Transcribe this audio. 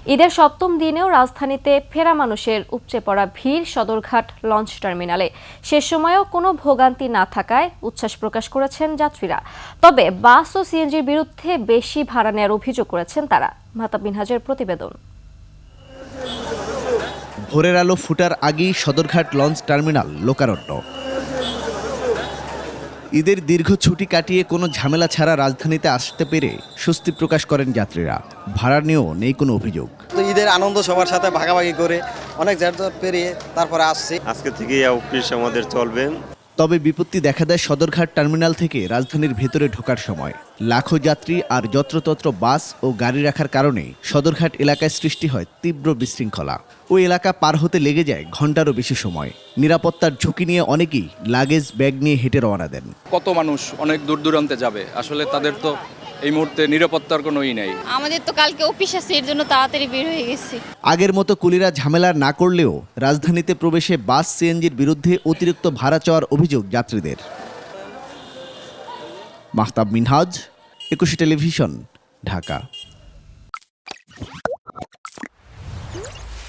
ঈদের সপ্তম দিনেও রাজধানীতে ফেরা মানুষের উপচে পড়া ভিড় সদরঘাট লঞ্চ টার্মিনালে। সে সময়েও কোনো ভোগান্তি না থাকায় উচ্ছ্বাস প্রকাশ করেছেন যাত্রীরা। তবে বাস ও সিএনজির বিরুদ্ধে বেশি ভাড়া নেওয়ার অভিযোগ করেছেন তারা। মাহতাব মিনহাজের প্রতিবেদন। ভোরের আলো ফুটার আগেই সদরঘাট লঞ্চ টার্মিনাল লোকারণ্য। ঈদের দীর্ঘ ছুটি কাটিয়ে কোনো ঝামেলা ছাড়া রাজধানীতে আসতে পেরে স্বস্তি প্রকাশ করেন যাত্রীরা। ভাড়া নিয়েও নেই কোনো অভিযোগ। তো ঈদের আনন্দ সবার সাথে ভাগাভাগি করে অনেক জায়গা পেরিয়ে তারপরে আসছি। আজকে থেকেই অফিস আমাদের চলবে। তবে বিপত্তি দেখা দেয় সদরঘাট টার্মিনাল থেকে রাজধানীর ভেতরে ঢোকার সময়। লাখো যাত্রী আর যত্রতত্র বাস ও গাড়ি রাখার কারণে সদরঘাট এলাকায় সৃষ্টি হয় তীব্র বিশৃঙ্খলা। ওই এলাকা পার হতে লেগে যায় ঘন্টারও বেশি সময়। নিরাপত্তার ঝুঁকি নিয়ে অনেকেই লাগেজ ব্যাগ নিয়ে হেঁটে রওনা দেন। কত মানুষ অনেক দূর দূরান্তে যাবে, আসলে তাদের তো এই মুহূর্তে নিরাপত্তার কোনো নেই। আমাদের তো কালকে অফিস আছে, এর জন্য তাড়াতাড়ি বের হয়ে গেছি। আগের মতো কুলিরা ঝামেলা না করলেও রাজধানীতে প্রবেশে বাস সিএনজির বিরুদ্ধে অতিরিক্ত ভাড়া চাওয়ার অভিযোগ যাত্রীদের। মাহতাব মিনহাজ, 21 টেলিভিশন, ঢাকা।